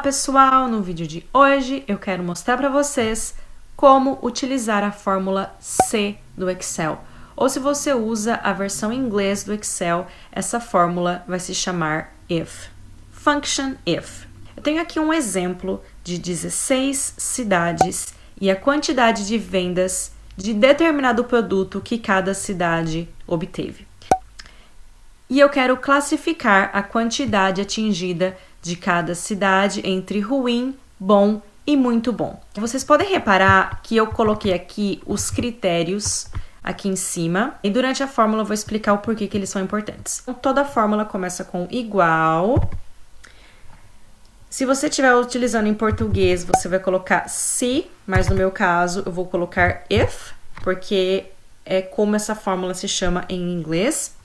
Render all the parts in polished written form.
pessoal! No vídeo de hoje eu quero mostrar para vocês como utilizar a fórmula C do Excel. Ou se você usa a versão em inglês do Excel, essa fórmula vai se chamar IF. Function IF. Eu tenho aqui um exemplo de 16 cidades e a quantidade de vendas de determinado produto que cada cidade obteve. E eu quero classificar a quantidade atingida de cada cidade entre ruim, bom e muito bom. Vocês podem reparar que eu coloquei aqui os critérios aqui em cima e durante a fórmula eu vou explicar o porquê que eles são importantes. Então, toda a fórmula começa com igual. Se você estiver utilizando em português, você vai colocar se, mas no meu caso eu vou colocar if, porque é como essa fórmula se chama em inglês.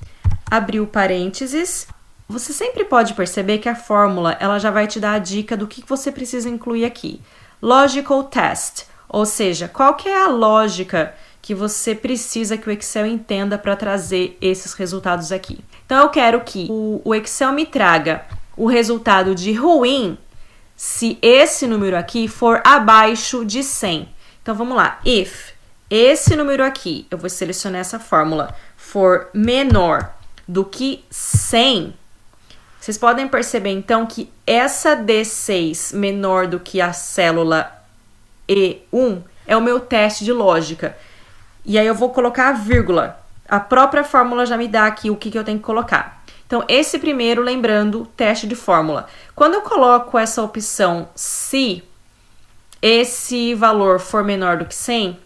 Abriu parênteses. Você sempre pode perceber que a fórmula ela já vai te dar a dica do que você precisa incluir aqui. Logical test, ou seja, qual que é a lógica que você precisa que o Excel entenda para trazer esses resultados aqui. Então, eu quero que o Excel me traga o resultado de ruim se esse número aqui for abaixo de 100. Então, vamos lá. If esse número aqui, eu vou selecionar essa fórmula, for menor do que 100, vocês podem perceber, então, que essa D6 menor do que a célula E1 é o meu teste de lógica. E aí eu vou colocar a vírgula. A própria fórmula já me dá aqui o que eu tenho que colocar. Então, esse primeiro, lembrando, teste de fórmula. Quando eu coloco essa opção se esse valor for menor do que 100,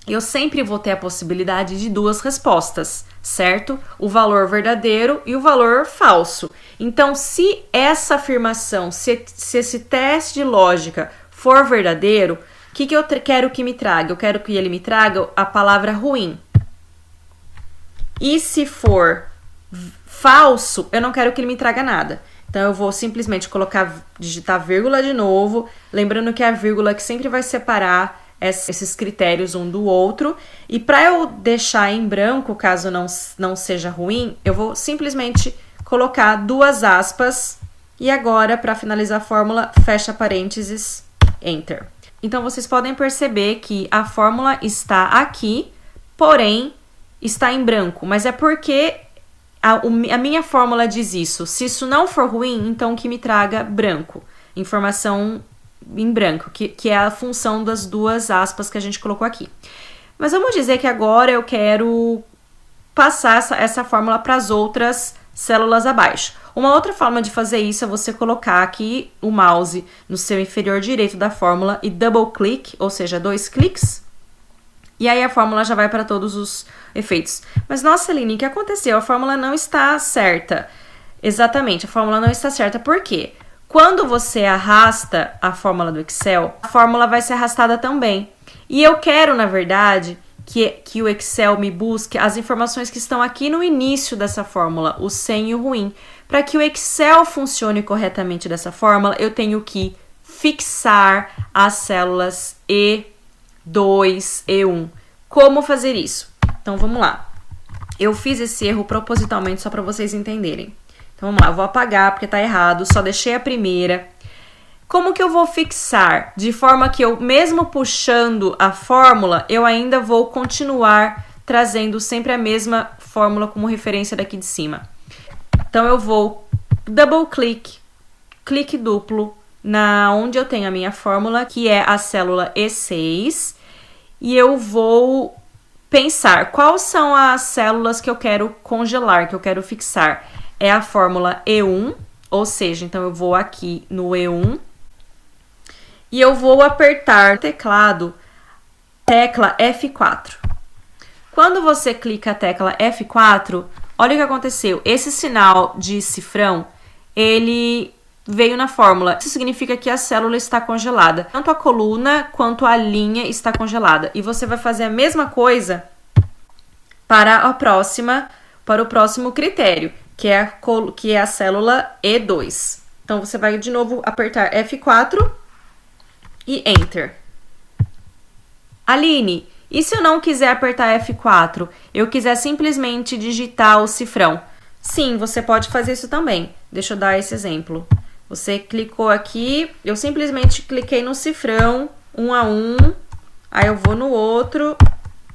eu sempre vou ter a possibilidade de duas respostas, certo? O valor verdadeiro e o valor falso. Então, se essa afirmação, se esse teste de lógica for verdadeiro, o que eu quero que me traga? Eu quero que ele me traga a palavra ruim. E se for falso, eu não quero que ele me traga nada. Então, eu vou simplesmente digitar vírgula de novo, lembrando que é a vírgula que sempre vai separar esses critérios um do outro. E para eu deixar em branco, caso não seja ruim, eu vou simplesmente colocar duas aspas. E agora, para finalizar a fórmula, fecha parênteses, Enter. Então, vocês podem perceber que a fórmula está aqui, porém, está em branco. Mas é porque a minha fórmula diz isso. Se isso não for ruim, então que me traga branco. Informação em branco, que é a função das duas aspas que a gente colocou aqui. Mas vamos dizer que agora eu quero passar essa fórmula para as outras células abaixo. Uma outra forma de fazer isso é você colocar aqui o mouse no seu inferior direito da fórmula e double click, ou seja, 2 cliques, e aí a fórmula já vai para todos os efeitos. Mas nossa, Aline, o que aconteceu? A fórmula não está certa. Exatamente, a fórmula não está certa. Por quê? Quando você arrasta a fórmula do Excel, a fórmula vai ser arrastada também. E eu quero, na verdade, que o Excel me busque as informações que estão aqui no início dessa fórmula, o 100 e o ruim. Para que o Excel funcione corretamente dessa fórmula, eu tenho que fixar as células E2, E1. Como fazer isso? Então, vamos lá. Eu fiz esse erro propositalmente só para vocês entenderem. Então, vamos lá, eu vou apagar porque tá errado, só deixei a primeira. Como que eu vou fixar? De forma que eu, mesmo puxando a fórmula, eu ainda vou continuar trazendo sempre a mesma fórmula como referência daqui de cima. Então, eu vou double click, clique duplo, onde eu tenho a minha fórmula, que é a célula E6, e eu vou pensar quais são as células que eu quero congelar, que eu quero fixar. É a fórmula E1, ou seja, então eu vou aqui no E1 e eu vou apertar no teclado tecla F4. Quando você clica a tecla F4, olha o que aconteceu. Esse sinal de cifrão, ele veio na fórmula. Isso significa que a célula está congelada. Tanto a coluna quanto a linha está congelada. E você vai fazer a mesma coisa para o próximo critério, que é a célula E2. Então, você vai de novo apertar F4 e Enter. Aline, e se eu não quiser apertar F4? Eu quiser simplesmente digitar o cifrão? Sim, você pode fazer isso também. Deixa eu dar esse exemplo. Você clicou aqui, eu simplesmente cliquei no cifrão, 1 a 1, aí eu vou no outro,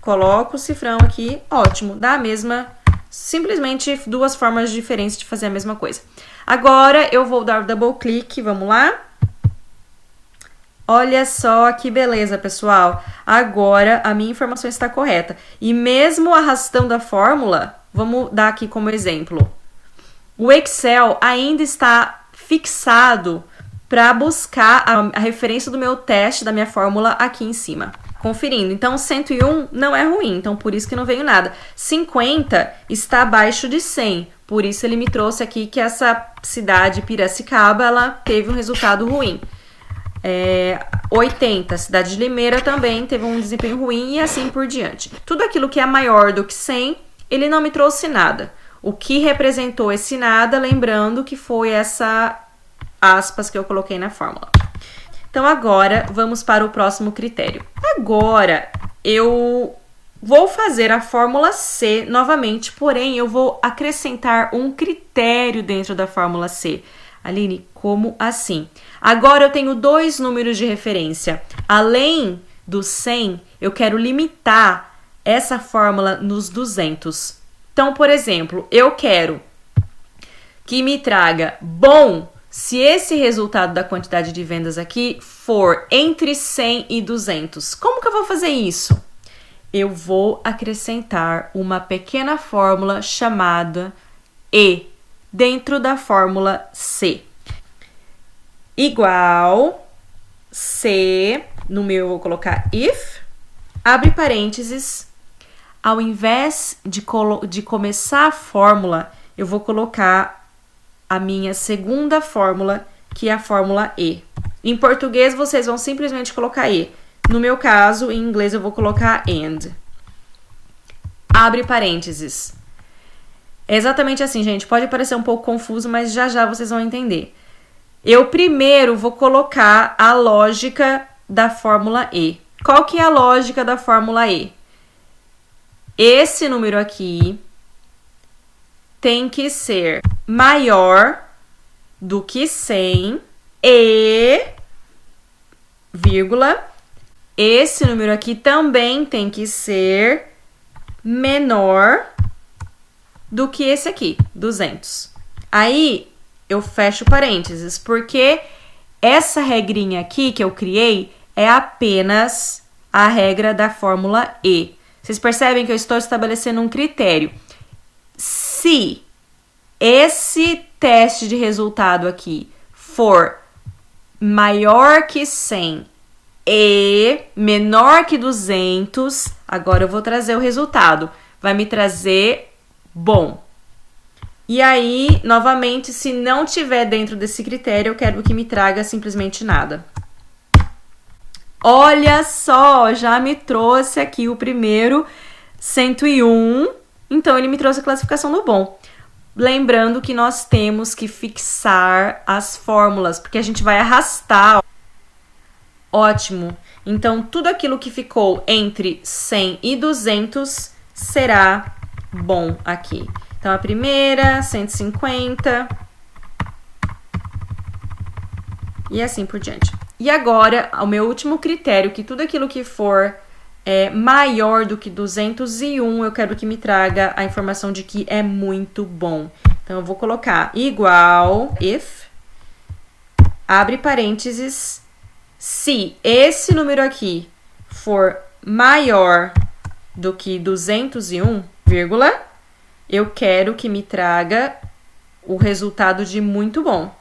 coloco o cifrão aqui, ótimo, dá a mesma, simplesmente duas formas diferentes de fazer a mesma coisa. Agora eu vou dar double clique, vamos lá? Olha só que beleza, pessoal. Agora a minha informação está correta. E mesmo arrastando a fórmula, vamos dar aqui como exemplo. O Excel ainda está fixado para buscar a referência do meu teste, da minha fórmula aqui em cima. Conferindo. Então, 101 não é ruim, então por isso que não veio nada. 50 está abaixo de 100, por isso ele me trouxe aqui que essa cidade, Piracicaba, ela teve um resultado ruim. 80, a cidade de Limeira também teve um desempenho ruim e assim por diante. Tudo aquilo que é maior do que 100, ele não me trouxe nada. O que representou esse nada, lembrando que foi essa aspas que eu coloquei na fórmula. Então, agora, vamos para o próximo critério. Agora, eu vou fazer a fórmula C novamente, porém, eu vou acrescentar um critério dentro da fórmula C. Aline, como assim? Agora eu tenho dois números de referência. Além do 100, eu quero limitar essa fórmula nos 200. Então, por exemplo, eu quero que me traga bom se esse resultado da quantidade de vendas aqui for entre 100 e 200. Como que eu vou fazer isso? Eu vou acrescentar uma pequena fórmula chamada E dentro da fórmula C. Igual C, no meu eu vou colocar if, abre parênteses, ao invés de começar a fórmula, eu vou colocar a minha segunda fórmula, que é a fórmula E. Em português, vocês vão simplesmente colocar E. No meu caso, em inglês, eu vou colocar AND. Abre parênteses. É exatamente assim, gente. Pode parecer um pouco confuso, mas já já vocês vão entender. Eu primeiro vou colocar a lógica da fórmula E. Qual que é a lógica da fórmula E? Esse número aqui tem que ser maior do que 100 e, vírgula, esse número aqui também tem que ser menor do que esse aqui, 200. Aí, eu fecho parênteses, porque essa regrinha aqui que eu criei é apenas a regra da fórmula E. Vocês percebem que eu estou estabelecendo um critério. Se esse teste de resultado aqui for maior que 100 e menor que 200, agora eu vou trazer o resultado. Vai me trazer bom. E aí, novamente, se não tiver dentro desse critério, eu quero que me traga simplesmente nada. Olha só, já me trouxe aqui o primeiro 101, então ele me trouxe a classificação do bom. Lembrando que nós temos que fixar as fórmulas, porque a gente vai arrastar. Ótimo. Então, tudo aquilo que ficou entre 100 e 200 será bom aqui. Então, a primeira, 150 e assim por diante. E agora, o meu último critério, que tudo aquilo que for maior do que 201, eu quero que me traga a informação de que é muito bom. Então, eu vou colocar igual, if, abre parênteses, se esse número aqui for maior do que 201, vírgula, eu quero que me traga o resultado de muito bom.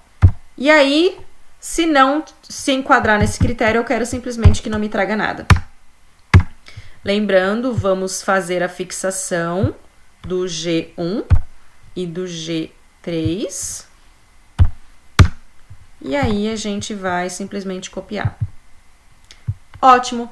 E aí, se não se enquadrar nesse critério, eu quero simplesmente que não me traga nada. Lembrando, vamos fazer a fixação do G1 e do G3. E aí, a gente vai simplesmente copiar. Ótimo!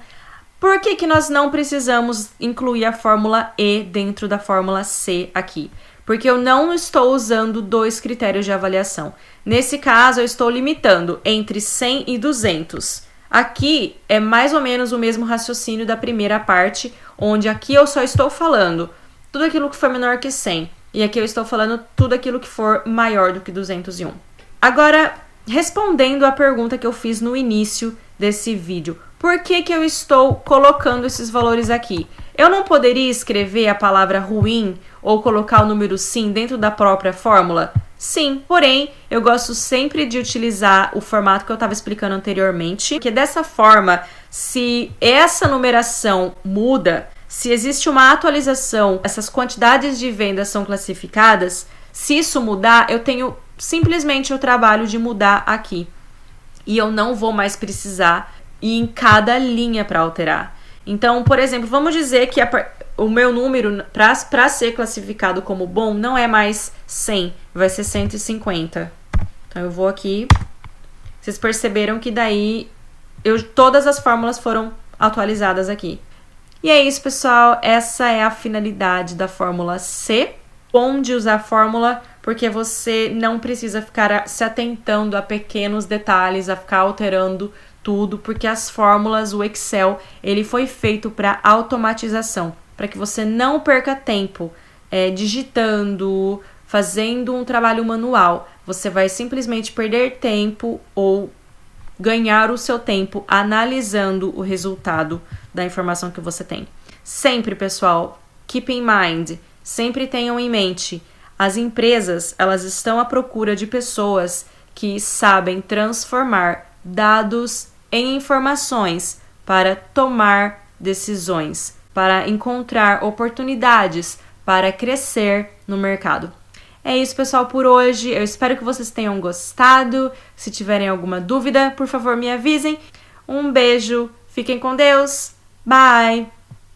Por que que nós não precisamos incluir a fórmula E dentro da fórmula C aqui? Porque eu não estou usando dois critérios de avaliação. Nesse caso, eu estou limitando entre 100 e 200. Aqui é mais ou menos o mesmo raciocínio da primeira parte, onde aqui eu só estou falando tudo aquilo que for menor que 100. E aqui eu estou falando tudo aquilo que for maior do que 201. Agora, respondendo a pergunta que eu fiz no início desse vídeo. Por que que eu estou colocando esses valores aqui? Eu não poderia escrever a palavra ruim ou colocar o número sim dentro da própria fórmula? Sim, porém, eu gosto sempre de utilizar o formato que eu estava explicando anteriormente, que dessa forma, se essa numeração muda, se existe uma atualização, essas quantidades de vendas são classificadas, se isso mudar, eu tenho simplesmente o trabalho de mudar aqui. E eu não vou mais precisar ir em cada linha para alterar. Então, por exemplo, vamos dizer que o meu número para ser classificado como bom não é mais 100, vai ser 150. Então, eu vou aqui. Vocês perceberam que daí todas as fórmulas foram atualizadas aqui. E é isso, pessoal. Essa é a finalidade da fórmula C. Bom de usar a fórmula porque você não precisa ficar se atentando a pequenos detalhes, a ficar alterando tudo, porque as fórmulas, o Excel, ele foi feito para automatização, para que você não perca tempo digitando, fazendo um trabalho manual. Você vai simplesmente perder tempo ou ganhar o seu tempo analisando o resultado da informação que você tem. Sempre, pessoal, keep in mind, sempre tenham em mente, as empresas, elas estão à procura de pessoas que sabem transformar dados em informações para tomar decisões, para encontrar oportunidades, para crescer no mercado. É isso, pessoal, por hoje. Eu espero que vocês tenham gostado. Se tiverem alguma dúvida, por favor, me avisem. Um beijo, fiquem com Deus. Bye!